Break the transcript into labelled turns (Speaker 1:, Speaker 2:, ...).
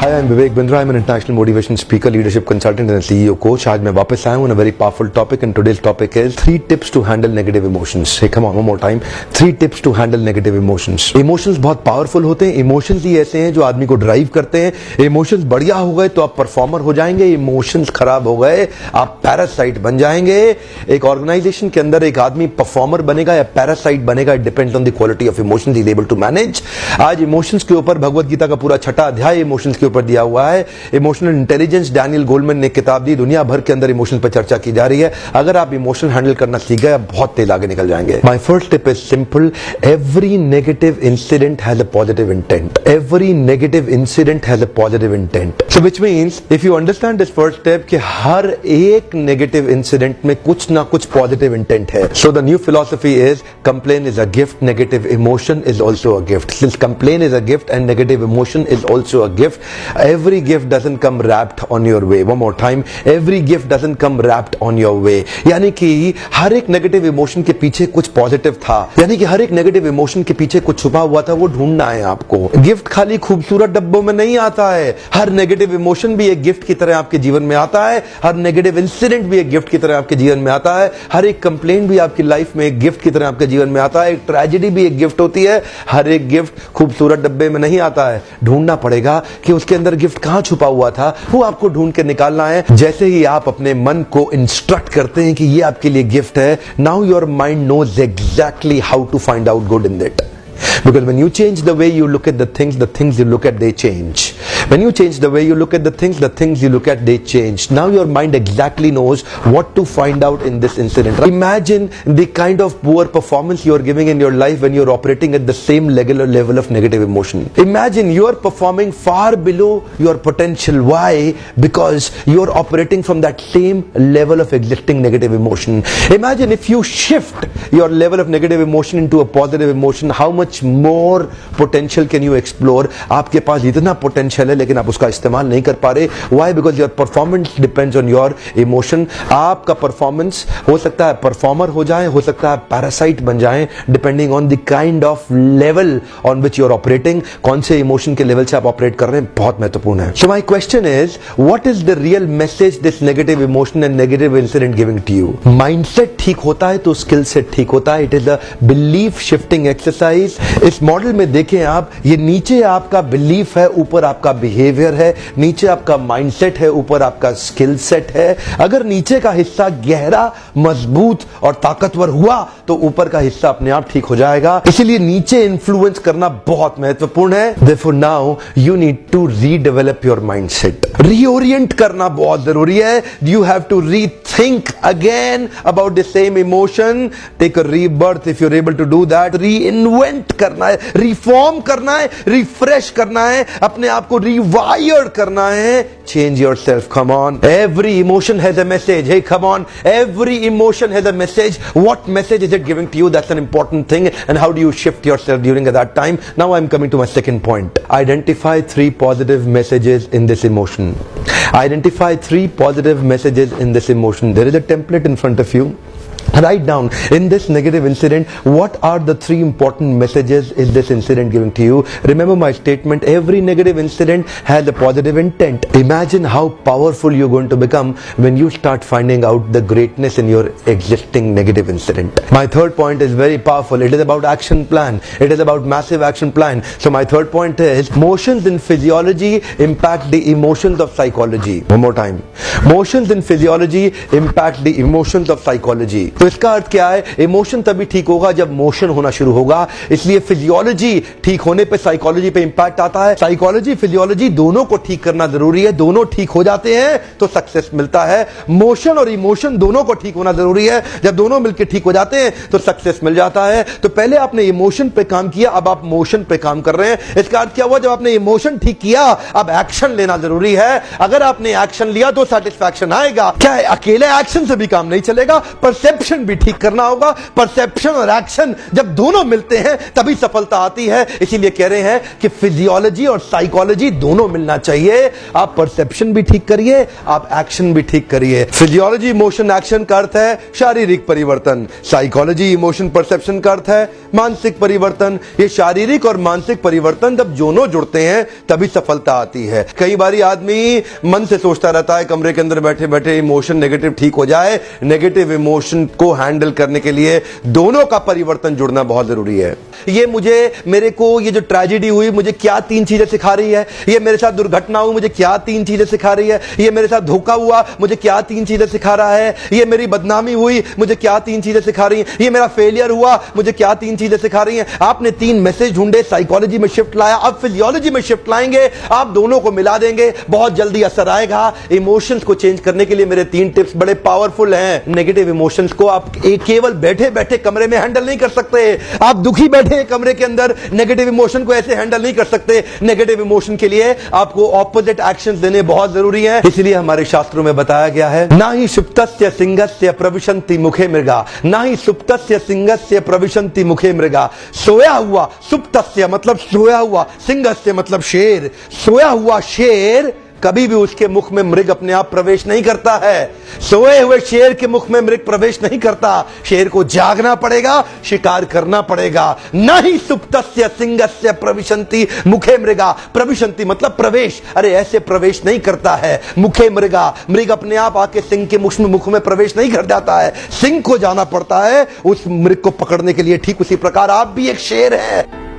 Speaker 1: Hi, I'm Vivek Bindra. I'm an international motivation speaker, leadership consultant and CEO coach. आज मैं वापस आया हूँ on a very powerful topic and today's topic is 3 tips to handle negative emotions. Hey, come on, one more time. 3 tips to handle negative emotions. Emotions बहुत powerful होते हैं. Emotions ही ऐसे हैं जो आदमी को drive करते हैं. Emotions बढ़िया हो गए तो आप performer हो जाएंगे. Emotions खराब हो गए आप parasite बन जाएंगे. एक organization के अंदर एक आदमी performer बनेगा या parasite बनेगा, it depends on the quality of emotions he is able to manage. आज emotions के ऊपर भगवत गीता का पूरा 6वां अध्याय emotions के ऊपर दिया हुआ है. इमोशनल इंटेलिजेंस, डैनियल गोलमैन ने किताब दी. दुनिया भर के अंदर इमोशन पर चर्चा की जा रही है. अगर आप इमोशन हैंडल करना सीख गए, आप बहुत तेज आगे निकल जाएंगे. My first tip is simple. Every negative incident has a positive intent. Every negative incident has a positive intent. So which means if you understand this first tip कि हर एक नेगेटिव इंसिडेंट में कुछ ना कुछ पॉजिटिव इंटेंट है. So the new philosophy is complain is a gift, negative emotion is also a gift. Since complain is a gift and negative emotion is also a gift, every gift doesn't come wrapped on your way. One more time, every gift doesn't come wrapped on your way. यानी कि हर एक negative emotion के पीछे कुछ positive था. यानी कि हर एक नेगेटिव इमोशन के पीछे कुछ छुपा हुआ था, वो ढूंढना है आपको. गिफ्ट खाली खूबसूरत डब्बों में नहीं आता है. हर नेगेटिव इमोशन भी एक गिफ्ट की तरह आपके जीवन में आता है. हर नेगेटिव इंसिडेंट भी एक गिफ्ट की तरह आपके जीवन में आता है. हर एक कंप्लेंट भी आपकी लाइफ में एक गिफ्ट की तरह आपके जीवन में आता है. एक ट्रेजेडी भी एक गिफ्ट होती है. हर एक गिफ्ट खूबसूरत डब्बे में नहीं आता है. ढूंढना पड़ेगा कि उसके अंदर गिफ्ट कहां छुपा हुआ था, वो आपको ढूंढ के निकालना है. जैसे ही आप अपने मन को इंस्ट्रक्ट करते हैं कि ये आपके लिए गिफ्ट है, now your mind knows exactly how to find out good in it. Because when you change the way you look at the things you look at, they change. When you change the way you look at the things you look at, they change. Now your mind exactly knows what to find out in this incident. Imagine the kind of poor performance you are giving in your life when you are operating at the same level of negative emotion. Imagine you are performing far below your potential. Why? Because you are operating from that same level of existing negative emotion. Imagine if you shift your level of negative emotion into a positive emotion, how much more potential can you explore? आपके पास इतना potential है लेकिन आप उसका इस्तेमाल नहीं कर पा रहे. Why? Because your performance depends on your emotion. आपका performance हो सकता है performer हो जाए, हो सकता है parasite बन जाए, depending on the kind of level on which you are operating. कौन से emotion के level से आप operate कर रहे हैं, बहुत महत्वपूर्ण है. So my question is, what is the real message this negative emotion and negative incident giving to you? Mindset ठीक होता है तो skill set ठीक होता है. It is a belief shifting exercise. इस मॉडल में देखें आप, ये नीचे आपका बिलीफ है, ऊपर आपका बिहेवियर है. नीचे आपका माइंडसेट है, ऊपर आपका स्किल सेट है. अगर नीचे का हिस्सा गहरा, मजबूत और ताकतवर हुआ तो ऊपर का हिस्सा अपने आप ठीक हो जाएगा. इसीलिए नीचे इन्फ्लुएंस करना बहुत महत्वपूर्ण है. Therefore now you need to redevelop your mindset. Reorient करना बहुत जरूरी है. You have to rethink again about the same emotion. Take a rebirth if you're able to do that. Reinvent करना है, रिफॉर्म करना है, रिफ्रेश करना है, अपने आप को रिवायर्ड करना है. Change yourself. Come on. Every emotion has a message. Hey come on. Every emotion has a message. What message is it giving to you? That's an important thing. And how do you shift yourself during that time? Now I am coming to my second point. Identify 3 positive messages in this emotion. Identify 3 positive messages in this emotion. There is a template in front of you. Write down in this negative incident, what are the 3 important messages is this incident giving to you? Remember my statement, every negative incident has a positive intent. Imagine how powerful you're going to become when you start finding out the greatness in your existing negative incident. My third point is very powerful. It is about action plan. It is about massive action plan. So my third point is, motions in physiology impact the emotions of psychology. One more time. Motions in physiology impact the emotions of psychology. तो इसका अर्थ क्या है? Emotion तभी ठीक होगा जब motion होना शुरू होगा. इसलिए फिजियोलॉजी ठीक होने पे साइकोलॉजी पे इंपैक्ट आता है. साइकोलॉजी फिजियोलॉजी दोनों को ठीक करना जरूरी है. दोनों ठीक हो जाते हैं तो सक्सेस मिलता है. मोशन और इमोशन दोनों को ठीक होना जरूरी है. जब दोनों मिलकर ठीक हो जाते हैं तो सक्सेस मिल जाता है. तो पहले आपने इमोशन पे काम किया, अब आप मोशन पे काम कर रहे हैं. इसका अर्थ क्या हुआ? जब आपने इमोशन ठीक किया, अब एक्शन लेना जरूरी है. अगर आपने एक्शन लिया तो सेटिस्फैक्शन आएगा. क्या है? अकेले एक्शन से भी काम नहीं चलेगा. परसेप्शन इमोशन भी ठीक करना होगा। परसेप्शन और एक्शन जब दोनों मिलते हैं तभी सफलता आती है। इसीलिए कह रहे हैं कि फिजियोलॉजी और साइकोलॉजी दोनों मिलना चाहिए। आप परसेप्शन भी ठीक करिए, आप एक्शन भी ठीक करिए। फिजियोलॉजी इमोशन एक्शन का अर्थ है शारीरिक परिवर्तन, साइकोलॉजी इमोशन परसेप्शन का अर्थ है मानसिक परिवर्तन। ये शारीरिक और मानसिक परिवर्तन जब दोनों जुड़ते हैं तभी सफलता आती है। कई बारी आदमी मन से सोचता रहता है कमरे के अंदर बैठे बैठे इमोशन नेगेटिव ठीक हो जाए। नेगेटिव इमोशन को हैंडल करने के लिए दोनों का परिवर्तन जुड़ना बहुत जरूरी है। ये मेरे को ये जो ट्रेजेडी हुई मुझे क्या 3 चीजें सिखा रही है, ये मेरे साथ दुर्घटना हुई मुझे क्या 3 चीजें सिखा रही है, ये मेरे साथ धोखा हुआ मुझे क्या 3 चीजें सिखा रहा है, ये मेरी बदनामी हुई मुझे क्या 3 चीजें सिखा रही है, ये मेरा फेलियर हुआ मुझे क्या 3 चीजें सिखा रही हैं। आपने 3 मैसेज ढूंढे, साइकोलॉजी में शिफ्ट लाया, अब फिजियोलॉजी में शिफ्ट लाएंगे, आप दोनों को मिला देंगे, बहुत जल्दी असर आएगा। इमोशंस को चेंज करने के लिए मेरे 3 टिप्स बड़े पावरफुल हैं। नेगेटिव इमोशंस को आप केवल बैठे बैठे कमरे में हैंडल नहीं कर सकते। आप दुखी बैठे कमरे के अंदर नेगेटिव इमोशन को ऐसे हैंडल नहीं कर सकते। नेगेटिव इमोशन के लिए आपको ऑपोजिट एक्शंस देने बहुत जरूरी है। इसलिए हमारे शास्त्रों में बताया गया है, ना ही सुप्तस्य सिंहस्य प्रविशन्ति मुखे मृगा, ना ही सुप्तस्य सिंहस्य प्रविशन्ति मुखे मृगा। सोया हुआ, सुप्तस्य मतलब सोया हुआ, सिंहस्य मतलब शेर, सोया हुआ शेर कभी भी उसके मुख में मृग अपने आप प्रवेश नहीं करता है। सोए हुए शेर के मुख में मृग प्रवेश नहीं करता। शेर को जागना पड़ेगा, शिकार करना पड़ेगा। नहीं सुप्तस्य सिंहस्य प्रविशन्ति मुखे मृगा, प्रविशन्ति मतलब प्रवेश, अरे ऐसे प्रवेश नहीं करता है। मुखे मृगा, मृग अपने आप आके सिंह के मुख में प्रवेश नहीं कर जाता है, सिंह को जाना पड़ता है उस मृग को पकड़ने के लिए। ठीक उसी प्रकार आप भी एक शेर है।